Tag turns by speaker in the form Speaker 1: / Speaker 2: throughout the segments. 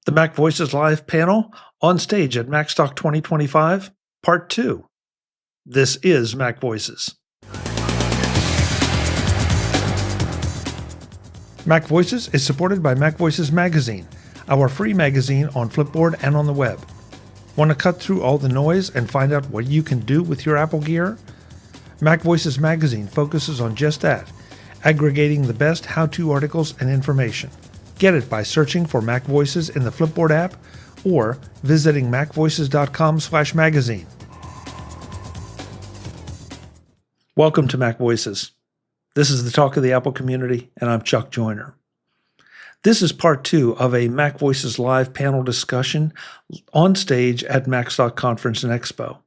Speaker 1: The MacVoices Live panel on stage at Macstock 2025, Part 2. This is MacVoices. MacVoices is supported by MacVoices Magazine, our free magazine on Flipboard and on the web. Want to cut through all the noise and find out what you can do with your Apple gear? MacVoices Magazine focuses on just that, aggregating the best how-to articles and information. Get it by searching for MacVoices in the Flipboard app or visiting macvoices.com/magazine. Welcome to MacVoices. This is the talk of the Apple community, and I'm Chuck Joyner. This is part 2 of a MacVoices Live panel discussion on stage at Macstock Conference and Expo.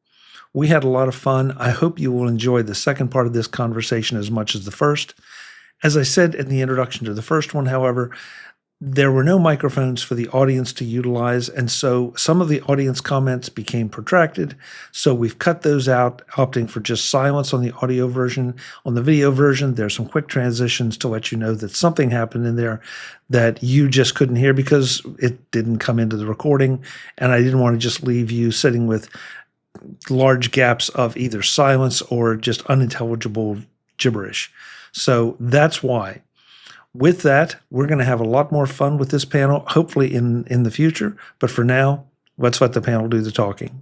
Speaker 1: We had a lot of fun. I hope you will enjoy the second part of this conversation as much as the first. As I said in the introduction to the first one, however, there were no microphones for the audience to utilize, and so some of the audience comments became protracted, so we've cut those out, opting for just silence on the audio version. On the video version, there's some quick transitions to let you know that something happened in there that you just couldn't hear because it didn't come into the recording, and I didn't want to just leave you sitting with large gaps of either silence or just unintelligible gibberish. So that's why. With that, we're going to have a lot more fun with this panel, hopefully in the future. But for now, let's let the panel do the talking.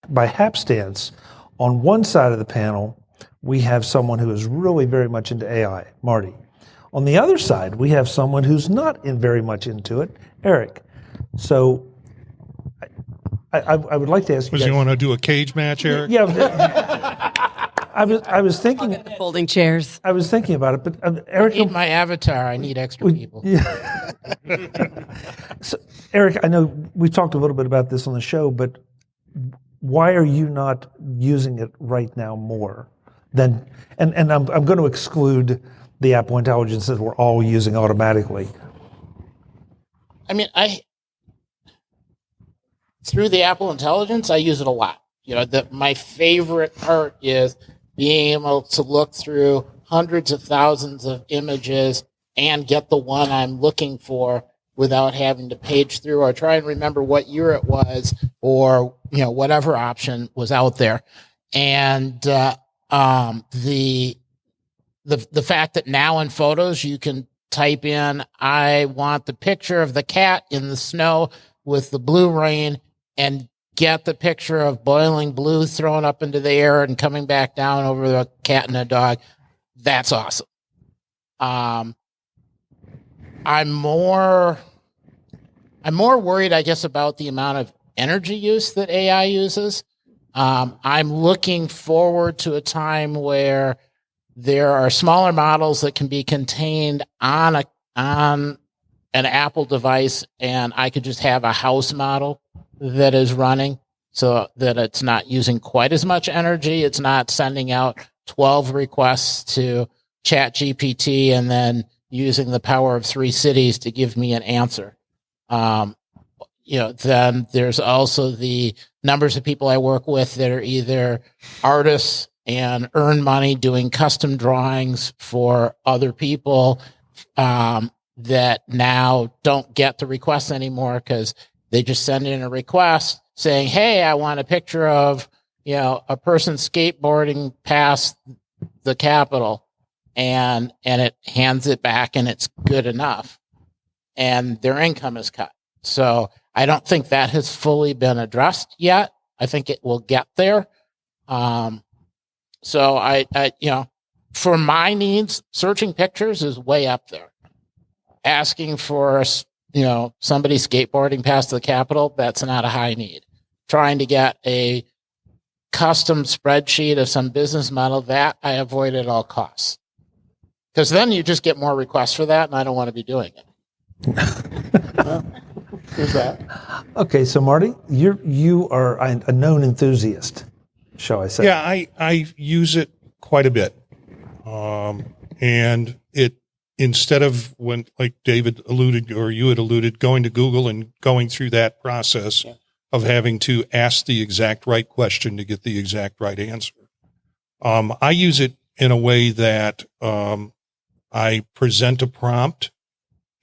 Speaker 1: By hapstance, on one side of the panel, we have someone who is really very much into AI, Marty. On the other side, we have someone who's not very much into it, Eric. So I would like to ask you guys.
Speaker 2: You want to do a cage match, Eric?
Speaker 1: Yeah. I was thinking
Speaker 3: the folding chairs.
Speaker 1: I was thinking about it, but Eric,
Speaker 4: I need my avatar. I need extra people.
Speaker 1: Yeah. So, Eric, I know we talked a little bit about this on the show, but why are you not using it right now more than? And I'm going to exclude the Apple Intelligence that we're all using automatically.
Speaker 4: I mean, through the Apple Intelligence, I use it a lot. You know, my favorite part is being able to look through hundreds of thousands of images and get the one I'm looking for without having to page through or try and remember what year it was or, you know, whatever option was out there. And the fact that now in Photos you can type in, I want the picture of the cat in the snow with the blue rain, and get the picture of boiling blue thrown up into the air and coming back down over the cat and a dog. That's awesome. I'm more worried, I guess, about the amount of energy use that AI uses. I'm looking forward to a time where there are smaller models that can be contained on an Apple device, and I could just have a house model that is running so that it's not using quite as much energy. It's not sending out 12 requests to ChatGPT and then using the power of 3 cities to give me an answer. Then there's also the numbers of people I work with that are either artists and earn money doing custom drawings for other people that now don't get the requests anymore because they just send in a request saying, hey, I want a picture of, a person skateboarding past the Capitol, and it hands it back and it's good enough. And their income is cut. So I don't think that has fully been addressed yet. I think it will get there. So I for my needs, searching pictures is way up there. Asking for somebody skateboarding past the Capitol, that's not a high need. Trying to get a custom spreadsheet of some business model, that I avoid at all costs. Because then you just get more requests for that, and I don't want to be doing it. Who's that?
Speaker 1: Okay, so Marty, you are a known enthusiast, shall I say?
Speaker 2: Yeah, I use it quite a bit. And it, instead of when, like David alluded, or you had alluded, going to Google and going through that process of having to ask the exact right question to get the exact right answer. I use it in a way that I present a prompt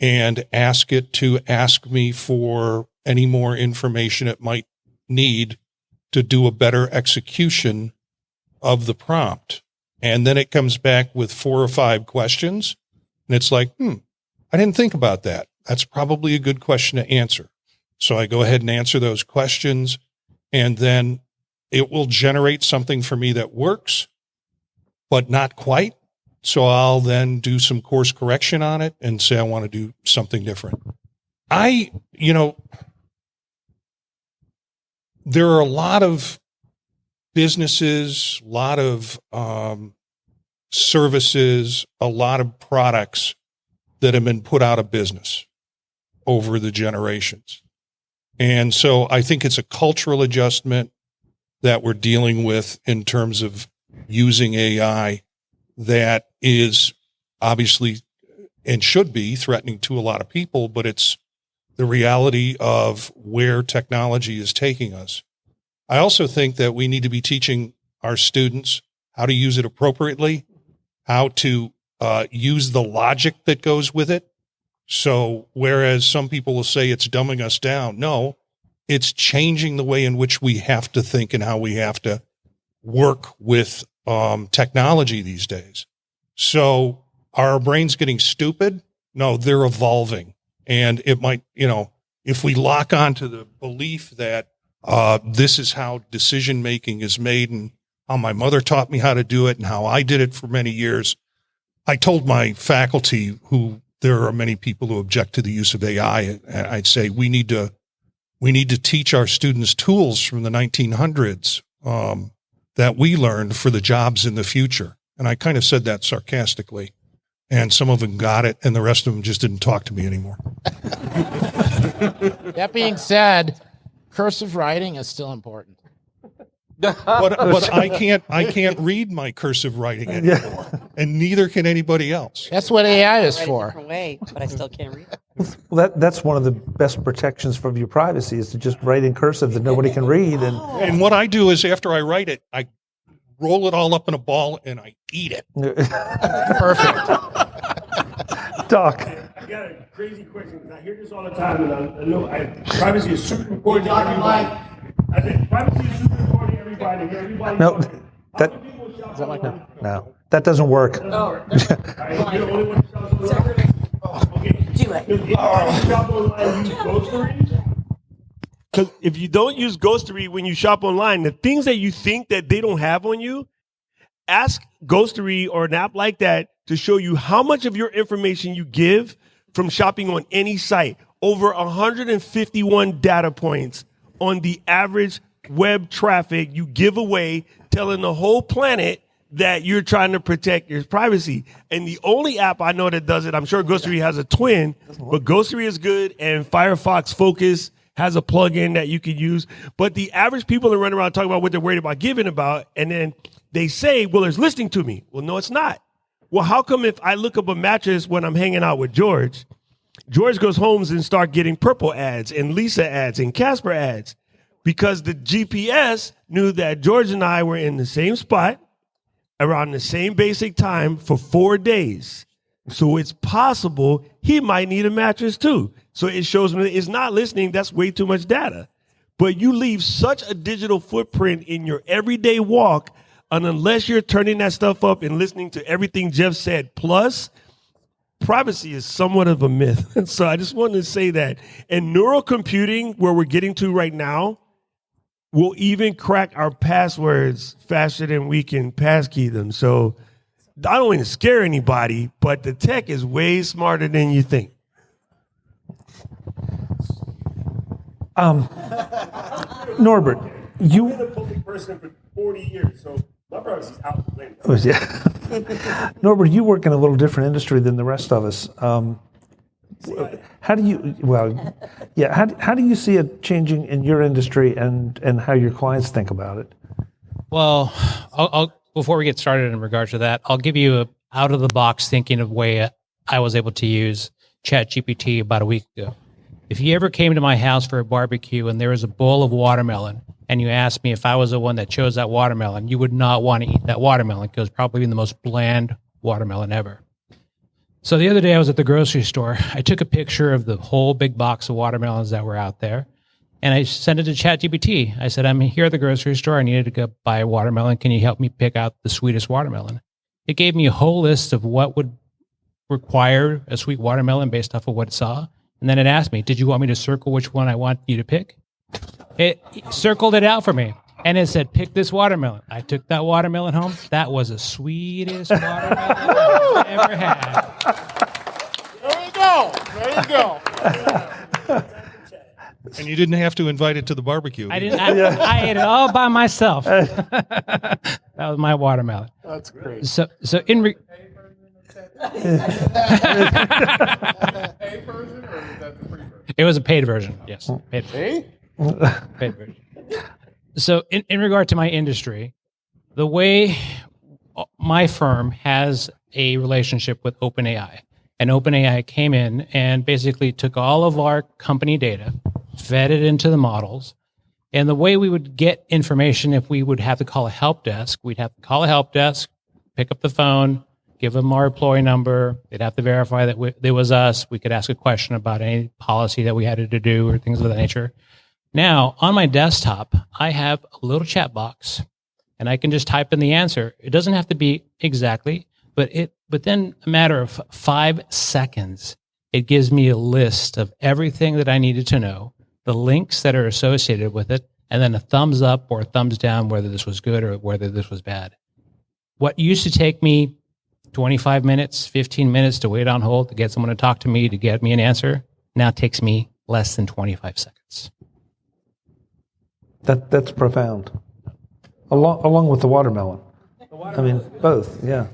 Speaker 2: and ask it to ask me for any more information it might need to do a better execution of the prompt. And then it comes back with 4 or 5 questions. And it's like, I didn't think about that. That's probably a good question to answer. So I go ahead and answer those questions, and then it will generate something for me that works, but not quite. So I'll then do some course correction on it and say I want to do something different. There are a lot of businesses, a lot of services, a lot of products that have been put out of business over the generations. And so I think it's a cultural adjustment that we're dealing with in terms of using AI that is obviously and should be threatening to a lot of people, but it's the reality of where technology is taking us. I also think that we need to be teaching our students how to use it appropriately, how to use the logic that goes with it. So whereas some people will say it's dumbing us down, no, it's changing the way in which we have to think and how we have to work with technology these days. So are our brains getting stupid? No, they're evolving. And it might, if we lock onto the belief that this is how decision-making is made and how my mother taught me how to do it and how I did it for many years. I told my faculty, who there are many people who object to the use of AI, and I'd say we need to teach our students tools from the 1900s that we learned for the jobs in the future. And I kind of said that sarcastically. And some of them got it, and the rest of them just didn't talk to me anymore.
Speaker 4: That being said, cursive writing is still important.
Speaker 2: But I can't read my cursive writing anymore, and neither can anybody else.
Speaker 4: That's what AI is
Speaker 3: I write
Speaker 4: for.
Speaker 3: a different way, but I still can't read.
Speaker 1: Well, that's one of the best protections from your privacy is to just write in cursive that nobody can read.
Speaker 2: And what I do is after I write it, I roll it all up in a ball and I eat it.
Speaker 4: Perfect.
Speaker 1: Doc.
Speaker 5: I got a crazy question because I hear this all the time, and I know privacy is super important to everybody. I think privacy is super important to everybody. Everybody.
Speaker 1: No, no, that doesn't work.
Speaker 5: Okay. Do it. Because if you don't use Ghostery when you shop online, the things that you think that they don't have on you, ask Ghostery or an app like that to show you how much of your information you give from shopping on any site. Over 151 data points on the average web traffic you give away, telling the whole planet that you're trying to protect your privacy. And the only app I know that does it, I'm sure Ghostery has a twin, but Ghostery is good, and Firefox Focus has a plugin that you can use. But the average people that run around talking about what they're worried about giving about, and then they say, well, it's listening to me. Well, no, it's not. Well, how come if I look up a mattress when I'm hanging out with George goes home and start getting Purple ads and Lisa ads and Casper ads? Because the GPS knew that George and I were in the same spot around the same basic time for 4 days. So it's possible he might need a mattress too. So it shows me it's not listening. That's way too much data. But you leave such a digital footprint in your everyday walk, and unless you're turning that stuff up and listening to everything Jeff said, plus privacy is somewhat of a myth. And so I just wanted to say that. And neural computing, where we're getting to right now, will even crack our passwords faster than we can passkey them. So I don't want to scare anybody, but the tech is way smarter than you think.
Speaker 1: Norbert,
Speaker 5: You've been a public person for 40 years, so my privacy's out the window.
Speaker 1: yeah. Norbert, you work in a little different industry than the rest of us. How do you? Well, yeah. How do you see it changing in your industry and how your clients think about it?
Speaker 6: Well, I'll before we get started in regards to that, I'll give you a out of the box thinking of way I was able to use ChatGPT about a week ago. If you ever came to my house for a barbecue and there was a bowl of watermelon, and you asked me if I was the one that chose that watermelon, you would not want to eat that watermelon because it's probably the most bland watermelon ever. So the other day I was at the grocery store. I took a picture of the whole big box of watermelons that were out there, and I sent it to ChatGPT. I said, I'm here at the grocery store. I needed to go buy a watermelon. Can you help me pick out the sweetest watermelon? It gave me a whole list of what would require a sweet watermelon based off of what it saw. And then it asked me, did you want me to circle which one I want you to pick? It circled it out for me. And it said, pick this watermelon. I took that watermelon home. That was the sweetest watermelon I've ever had.
Speaker 4: There you go. There you go.
Speaker 2: And you didn't have to invite it to the barbecue.
Speaker 6: I didn't. I ate it all by myself. That was my watermelon.
Speaker 4: That's great.
Speaker 6: So in
Speaker 4: Paid version, or is that the free version?
Speaker 6: it was a paid version. Yes, paid version. So in regard to my industry, the way my firm has a relationship with OpenAI, and OpenAI came in and basically took all of our company data, fed it into the models, and the way we would get information if we would have to call a help desk, we'd have to call a help desk, pick up the phone, give them our employee number. They'd have to verify that it was us. We could ask a question about any policy that we had to do or things of that nature. Now, on my desktop, I have a little chat box, and I can just type in the answer. It doesn't have to be exactly, but within a matter of 5 seconds, it gives me a list of everything that I needed to know, the links that are associated with it, and then a thumbs up or a thumbs down whether this was good or whether this was bad. What used to take me 25 minutes, 15 minutes to wait on hold to get someone to talk to me to get me an answer now takes me less than 25 seconds.
Speaker 1: That's profound. Along with the watermelon. I mean, both. Yeah.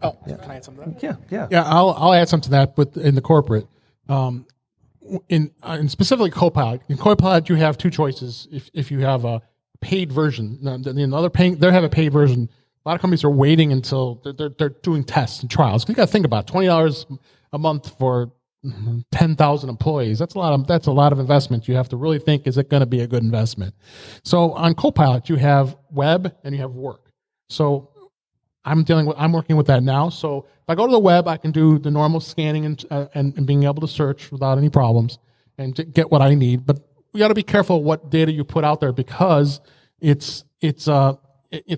Speaker 7: Oh, yeah. Can I add something to that?
Speaker 1: Yeah.
Speaker 7: Yeah, I'll add something to that. But in the corporate, in specifically Copilot, in Copilot you have two choices. If you have a paid version, they have a paid version. A lot of companies are waiting until they're doing tests and trials. You got to think about $20 a month for 10,000 employees. That's a lot of investment. You have to really think, is it going to be a good investment? So on Copilot, you have web and you have work. So I'm working with that now. So if I go to the web, I can do the normal scanning and being able to search without any problems and to get what I need. But we got to be careful what data you put out there because it's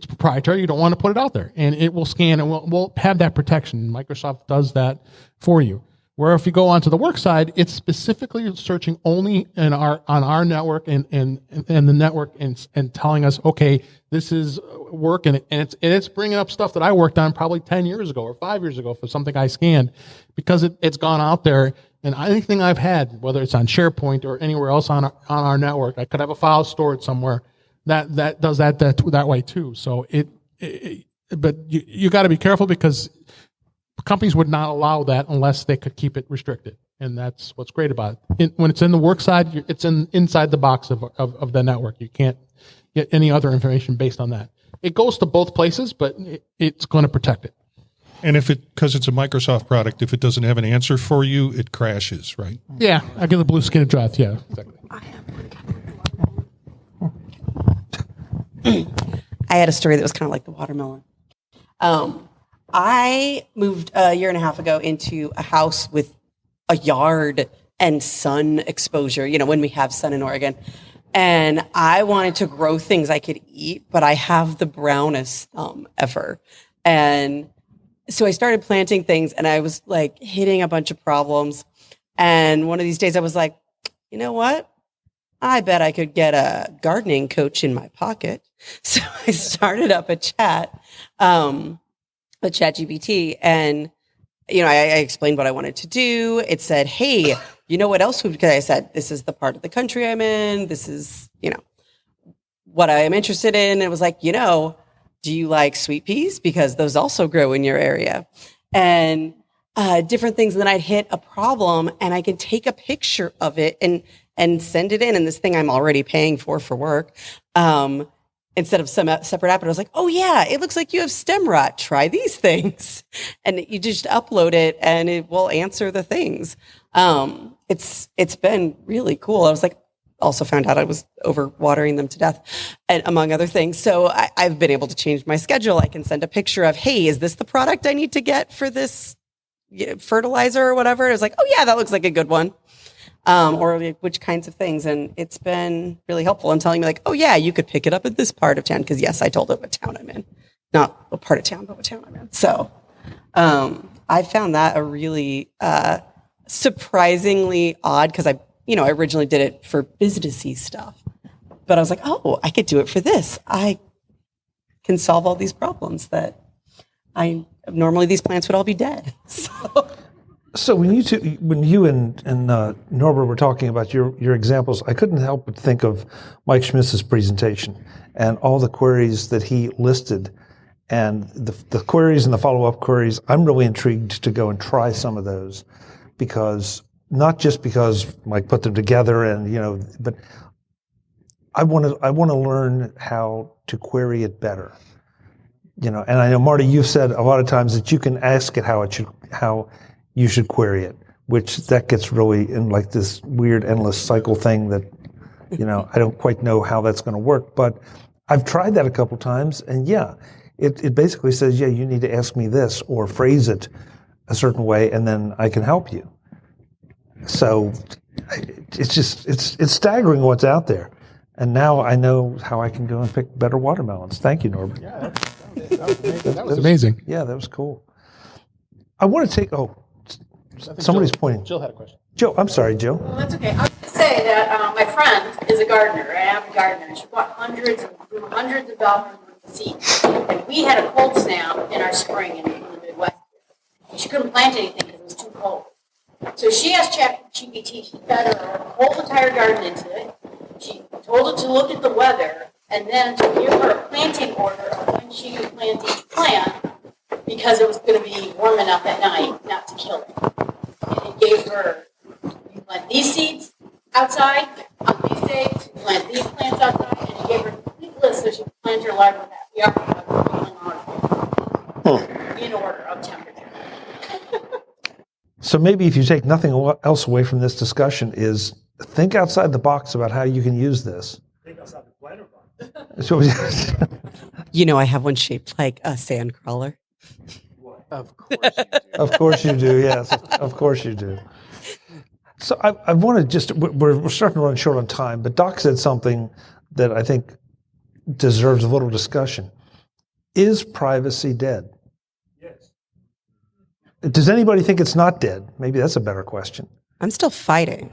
Speaker 7: proprietary. You don't want to put it out there, and it will scan and we'll have that protection. Microsoft does that for you. Where if you go onto the work side, it's specifically searching only on our network and the network and telling us, okay, this is work, and it's bringing up stuff that I worked on probably 10 years ago or 5 years ago for something I scanned because it's gone out there. And anything I've had, whether it's on SharePoint or anywhere else on our network, I could have a file stored somewhere that does that way too. So but you got to be careful because companies would not allow that unless they could keep it restricted, and that's what's great about it. When it's in the work side, it's inside the box of the network. You can't get any other information based on that. It goes to both places, but it's going to protect it.
Speaker 2: And because it's a Microsoft product, if it doesn't have an answer for you, it crashes, right?
Speaker 7: Yeah, I get the blue skin of death. Yeah, exactly.
Speaker 3: I had a story that was kind of like the watermelon. I moved a year and a half ago into a house with a yard and sun exposure, when we have sun in Oregon. And I wanted to grow things I could eat, but I have the brownest thumb ever. And so I started planting things and I was like hitting a bunch of problems. And one of these days I was like, you know what? I bet I could get a gardening coach in my pocket. So I started up a chat, with ChatGPT, and I explained what I wanted to do. It said, "Hey, you know what else?" Because I said, "This is the part of the country I'm in. This is what I am interested in." And it was like, do you like sweet peas? Because those also grow in your area, and different things. And then I'd hit a problem, and I can take a picture of it and send it in. And this thing I'm already paying for work. Instead of some separate app, and I was like, oh yeah, it looks like you have stem rot. Try these things. And you just upload it and it will answer the things. It's been really cool. I was like, also found out I was overwatering them to death, and among other things. So I've been able to change my schedule. I can send a picture of, hey, is this the product I need to get for this fertilizer or whatever. It was like, oh yeah, that looks like a good one. Or like, which kinds of things. And it's been really helpful in telling me like, oh yeah, you could pick it up at this part of town. Cause yes, I told it what town I'm in, not what part of town, but what town I'm in. So, I found that a really, surprisingly odd. Cause I originally did it for businessy stuff, but I was like, oh, I could do it for this. I can solve all these problems normally these plants would all be dead.
Speaker 1: So when you and Norbert were talking about your examples, I couldn't help but think of Mike Schmitz's presentation and all the queries that he listed, and the queries and the follow-up queries. I'm really intrigued to go and try some of those, not just because Mike put them together but I want to learn how to query it better. And I know, Marty, you've said a lot of times that you can ask it how you should query it, which that gets really in like this weird endless cycle thing that, I don't quite know how that's going to work. But I've tried that a couple times, and it basically says, you need to ask me this or phrase it a certain way, and then I can help you. So it's staggering what's out there. And now I know how I can go and pick better watermelons. Thank you, Norbert.
Speaker 7: Yeah, that was amazing.
Speaker 1: Yeah, that was cool. I want to take, somebody's pointing.
Speaker 7: Jill had a question.
Speaker 1: Joe, I'm sorry, Joe.
Speaker 8: Well, that's okay. I was going to say that my friend is a gardener, an avid gardener, and she bought hundreds of dollars worth of seeds. And we had a cold snap in our spring in the Midwest. And she couldn't plant anything because it was too cold. So she asked ChatGPT. She fed her whole entire garden into it. She told it to look at the weather and then to give her a planting order of when she could plant each plant, because it was going to be warm enough at night not to kill it. And it gave her, you plant these seeds outside on these days, you plant these plants outside, and it gave her a complete list so she could plant her live with that in order of temperature.
Speaker 1: So maybe if you take nothing else away from this discussion is think outside the box about how you can use this.
Speaker 5: Think outside the planter box.
Speaker 3: I have one shaped like a sand crawler.
Speaker 5: Of course you do.
Speaker 1: Of course you do, yes. Of course you do. So I want to we're starting to run short on time, but Doc said something that I think deserves a little discussion. Is privacy dead?
Speaker 5: Yes.
Speaker 1: Does anybody think it's not dead? Maybe that's a better question.
Speaker 3: I'm still fighting.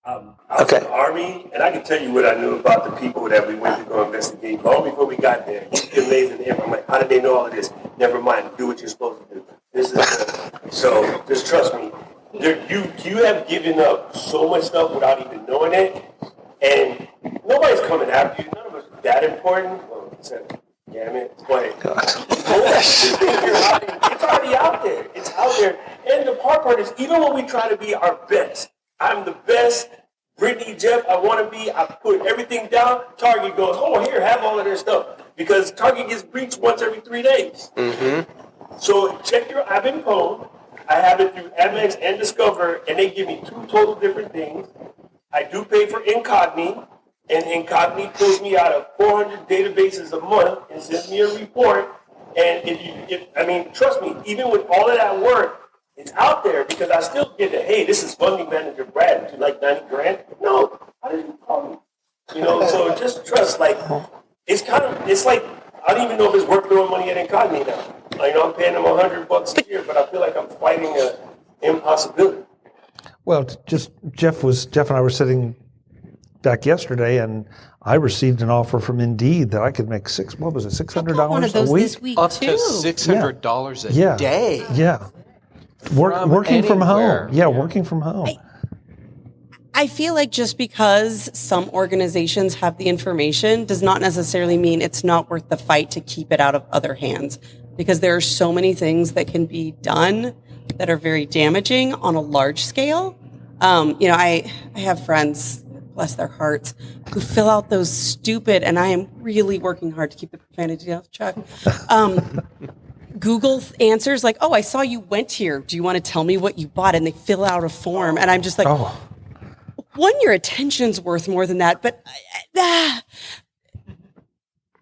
Speaker 9: I was in the Army, and I can tell you what I knew about the people that we went to go investigate. Long before we got there, you'd be amazing. I'm like, how did they know all of this? Never mind, do what you're supposed to do. This is so. Just trust me. You have given up so much stuff without even knowing it, and nobody's coming after you. None of us are that important. Well, except Gamet, but it's already out there. It's out there, and the part is even when we try to be our best. I'm the best. Brittany, Jeff, I want to be. I put everything down. Target goes, oh, here, have all of their stuff. Because Target gets breached once every 3 days. Mm-hmm. So check I've been phone. I have it through Amex and Discover, and they give me 2 total different things. I do pay for Incogni, and Incogni pulls me out of 400 databases a month and sends me a report. And trust me, even with all of that work, it's out there because I still get it. Hey, this is funding manager Brad. Would you like $90,000? No. How did you call me? So just trust. Like it's like I don't even know if it's worth throwing money at Incogni now. I'm paying them $100 a year, but I feel like I'm fighting an impossibility.
Speaker 1: Well, just Jeff and I were sitting back yesterday, and I received an offer from Indeed that I could make $600 a week?
Speaker 3: This week
Speaker 10: Up
Speaker 3: too.
Speaker 10: to $600 a day.
Speaker 1: Yeah. Working from home. Yeah, working from home.
Speaker 3: I feel like just because some organizations have the information does not necessarily mean it's not worth the fight to keep it out of other hands, because there are so many things that can be done that are very damaging on a large scale. I have friends, bless their hearts, who fill out those stupid, and I am really working hard to keep the profanity down, Chuck. Google answers like, oh, I saw you went here. Do you want to tell me what you bought? And they fill out a form. And I'm just like, one, your attention's worth more than that. But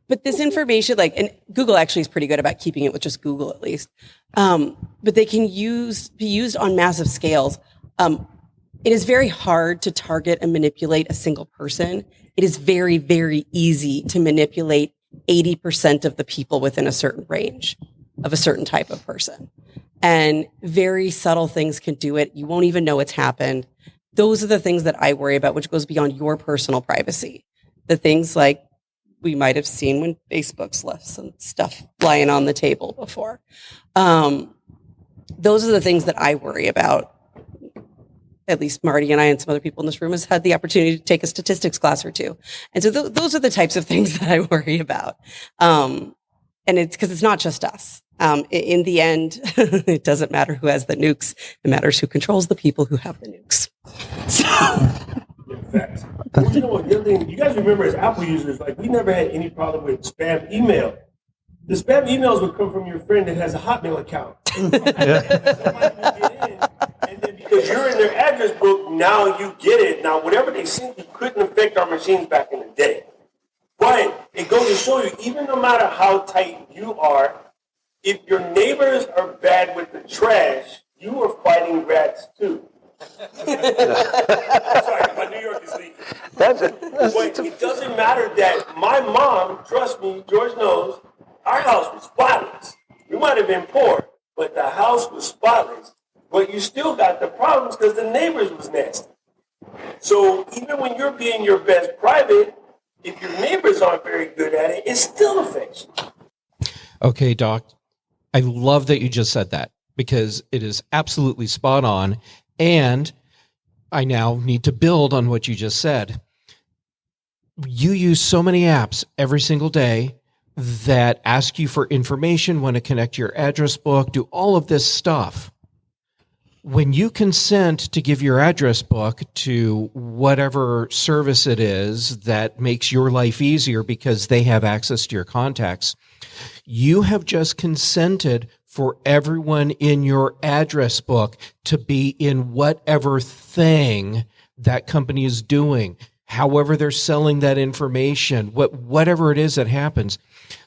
Speaker 3: But this information, like, and Google actually is pretty good about keeping it with just Google at least. But they can be used on massive scales. It is very hard to target and manipulate a single person. It is very, very easy to manipulate 80% of the people within a certain range of a certain type of person. And very subtle things can do it. You won't even know it's happened. Those are the things that I worry about, which goes beyond your personal privacy. The things like we might have seen when Facebook's left some stuff lying on the table before. Those are the things that I worry about. At least Marty and I and some other people in this room has had the opportunity to take a statistics class or two. And so those are the types of things that I worry about. And it's because it's not just us. In the end, it doesn't matter who has the nukes. It matters who controls the people who have the nukes. So.
Speaker 9: In fact, you know what? The other thing you guys remember as Apple users, like we never had any problem with spam email. The spam emails would come from your friend that has a Hotmail account. Somebody would get in, and then because you're in their address book, now you get it. Now, whatever they sent you couldn't affect our machines back in the day. But it goes to show you, even no matter how tight you are, if your neighbors are bad with the trash, you are fighting rats too. Sorry, my New York is leaking. But it doesn't matter that my mom, trust me, George knows, our house was spotless. We might have been poor, but the house was spotless. But you still got the problems because the neighbors was nasty. So even when you're being your best private, if your neighbors aren't very good at it, it still affects you.
Speaker 11: Okay, Doc. I love that you just said that because it is absolutely spot on. And I now need to build on what you just said. You use so many apps every single day that ask you for information, want to connect to your address book, do all of this stuff. When you consent to give your address book to whatever service it is that makes your life easier because they have access to your contacts, you have just consented for everyone in your address book to be in whatever thing that company is doing, however they're selling that information, whatever it is that happens.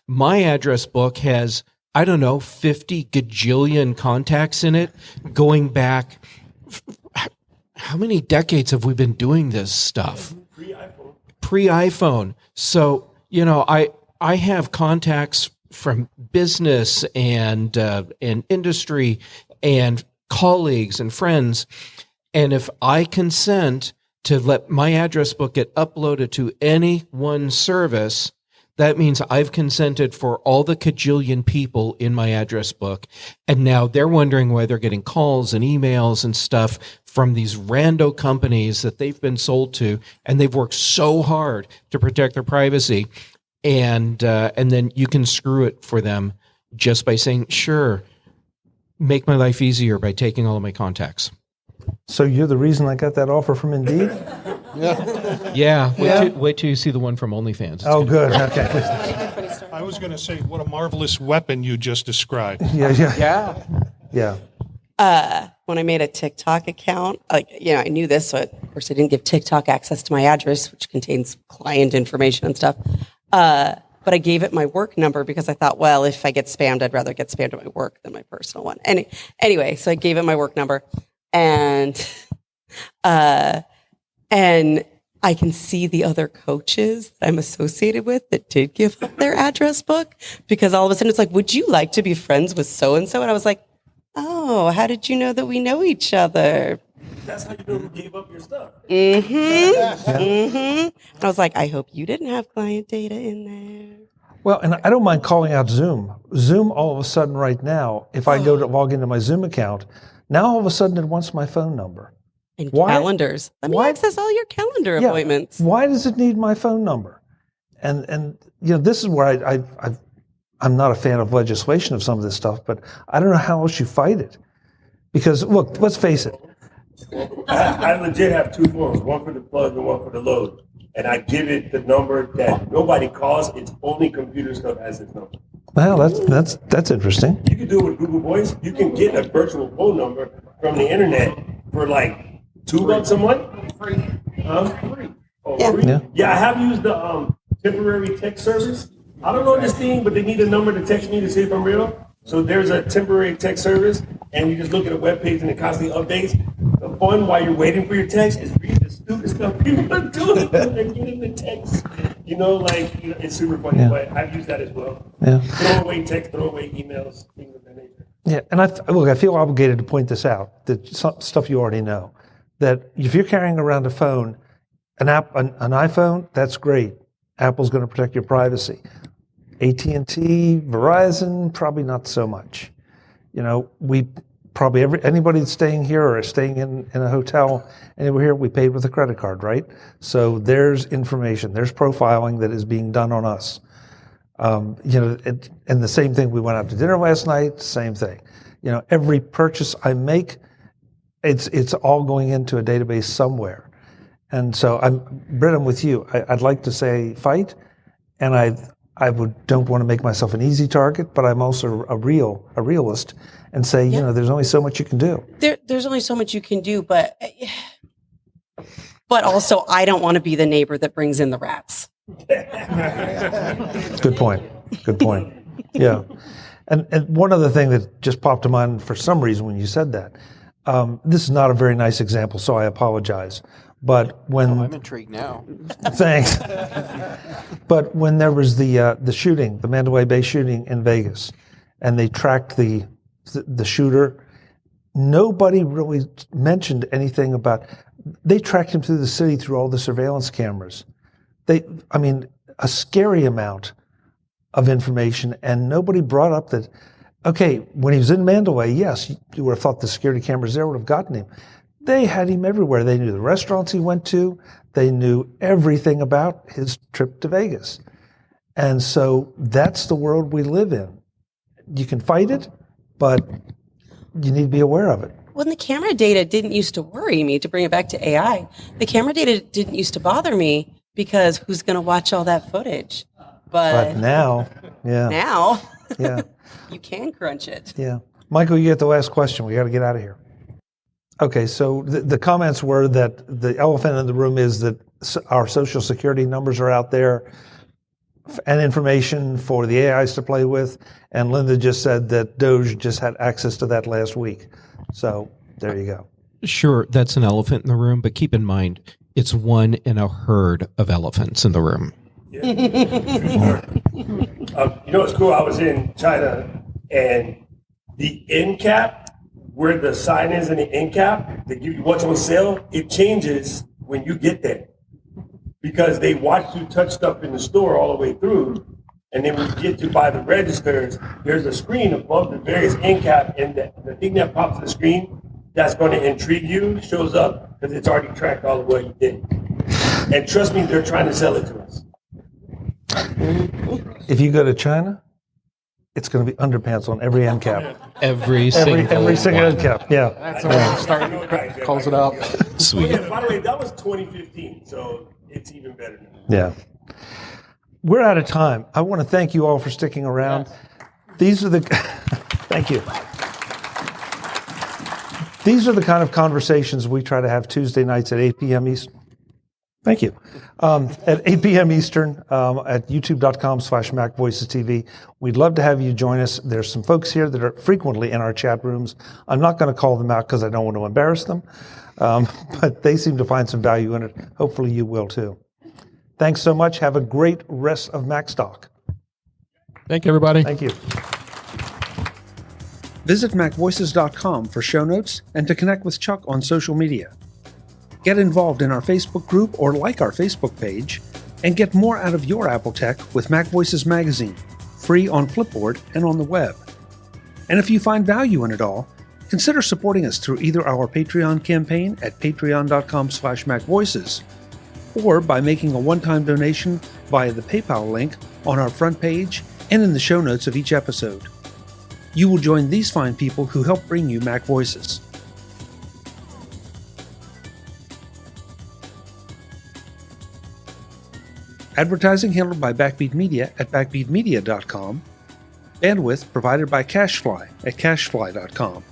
Speaker 11: My address book has, 50 gajillion contacts in it, going back. How many decades have we been doing this stuff? Pre-iPhone. So, I have contacts from business and industry and colleagues and friends. And if I consent to let my address book get uploaded to any one service, that means I've consented for all the cajillion people in my address book. And now they're wondering why they're getting calls and emails and stuff from these rando companies that they've been sold to. And they've worked so hard to protect their privacy. And then you can screw it for them just by saying, sure, make my life easier by taking all of my contacts.
Speaker 1: So you're the reason I got that offer from Indeed?
Speaker 11: Yeah. Wait till you see the one from OnlyFans.
Speaker 1: Oh, good. Okay.
Speaker 2: I was going to say, what a marvelous weapon you just described.
Speaker 1: Yeah.
Speaker 3: When I made a TikTok account, I knew this, so of course I didn't give TikTok access to my address, which contains client information and stuff. But I gave it my work number because I thought, well, if I get spammed, I'd rather get spammed at my work than my personal one. Anyway, so I gave it my work number, and I can see the other coaches that I'm associated with that did give up their address book, because all of a sudden it's like, would you like to be friends with so-and-so? And I was like, oh, how did you know that we know each other?
Speaker 9: That's how you know who gave up your stuff.
Speaker 3: And I was like, I hope you didn't have client data in there.
Speaker 1: Well, and I don't mind calling out Zoom. Zoom, all of a sudden right now, if I go to log into my Zoom account, now all of a sudden it wants my phone number.
Speaker 3: And calendars. Let me access all your calendar appointments.
Speaker 1: Why does it need my phone number? And this is where I'm not a fan of legislation of some of this stuff, but I don't know how else you fight it. Because, look, let's face it.
Speaker 9: I legit have two phones, one for the plug and one for the load. And I give it the number that nobody calls. It's only computer stuff has this number.
Speaker 1: Well, that's interesting.
Speaker 9: You can do it with Google Voice. You can get a virtual phone number from the internet for like $2 a month. Free.
Speaker 3: Free.
Speaker 9: Oh, free? Yeah, I have used the temporary text service. I don't know this thing, but they need a number to text me to see if I'm real. So there's a temporary text service, and you just look at a web page and it constantly updates. The fun while you're waiting for your text is read the stupid stuff people are doing and they're getting the text. It's super funny, but I've used that as well.
Speaker 1: Yeah.
Speaker 9: Throw away text, throw away emails, things of that nature.
Speaker 1: Yeah, and I feel obligated to point this out, that stuff you already know, that if you're carrying around a phone, an iPhone, that's great. Apple's going to protect your privacy. AT&T, Verizon, probably not so much. We probably anybody that's staying here or staying in a hotel anywhere here, we paid with a credit card, right? So there's information, there's profiling that is being done on us. And the same thing, we went out to dinner last night, same thing. Every purchase I make, it's all going into a database somewhere. And so Britt, I'm with you. I'd like to say fight, and I don't want to make myself an easy target, but I'm also a realist and say, there's only so much you can do.
Speaker 3: There's only so much you can do, but also I don't want to be the neighbor that brings in the rats.
Speaker 1: Good point. Yeah. And one other thing that just popped to mind for some reason when you said that, this is not a very nice example, so I apologize. But when
Speaker 10: I'm intrigued now.
Speaker 1: Thanks. But when there was the shooting, the Mandalay Bay shooting in Vegas, and they tracked the shooter, nobody really mentioned anything about. They tracked him through the city through all the surveillance cameras. A scary amount of information, and nobody brought up that. Okay, when he was in Mandalay, yes, you would have thought the security cameras there would have gotten him. They had him everywhere. They knew the restaurants he went to. They knew everything about his trip to Vegas. And so that's the world we live in. You can fight it, but you need to be aware of it.
Speaker 3: Well, the camera data didn't used to worry me, to bring it back to AI. The camera data didn't used to bother me because who's going to watch all that footage? But
Speaker 1: now,
Speaker 3: Now,
Speaker 1: yeah,
Speaker 3: you can crunch it.
Speaker 1: Yeah. Michael, you get the last question. We got to get out of here. Okay, so the comments were that the elephant in the room is that our Social Security numbers are out there and information for the AIs to play with. And Linda just said that Doge just had access to that last week. So there you go.
Speaker 11: Sure, that's an elephant in the room, but keep in mind, it's one in a herd of elephants in the room.
Speaker 9: Yeah. It's cool. I was in China, and the end cap, where the sign is in the end cap, they give you what's on sale, it changes when you get there. Because they watch you touch stuff in the store all the way through, and then when you get to buy the registers, there's a screen above the various end cap, and the thing that pops on the screen that's going to intrigue you shows up because it's already tracked all of what you did. And trust me, they're trying to sell it to us.
Speaker 1: If you go to China, it's going to be underpants on every end cap.
Speaker 11: Every single
Speaker 1: end cap. Yeah.
Speaker 7: That's when it calls it out.
Speaker 11: Sweet.
Speaker 9: Yeah, by the way, that was 2015, so it's even better now.
Speaker 1: Yeah. We're out of time. I want to thank you all for sticking around. Yes. These are the thank you. These are the kind of conversations we try to have Tuesday nights at 8 p.m. Eastern. Thank you. At 8 p.m. Eastern at youtube.com/MacVoicesTV. We'd love to have you join us. There's some folks here that are frequently in our chat rooms. I'm not going to call them out because I don't want to embarrass them, but they seem to find some value in it. Hopefully you will too. Thanks so much. Have a great rest of Macstock.
Speaker 7: Thank you, everybody.
Speaker 1: Thank you. Visit MacVoices.com for show notes and to connect with Chuck on social media. Get involved in our Facebook group or like our Facebook page, and get more out of your Apple tech with MacVoices Magazine, free on Flipboard and on the web. And if you find value in it all, consider supporting us through either our Patreon campaign at patreon.com/MacVoices, or by making a one-time donation via the PayPal link on our front page and in the show notes of each episode. You will join these fine people who help bring you Mac Voices. Advertising handled by Backbeat Media at backbeatmedia.com. Bandwidth provided by CashFly at cashfly.com.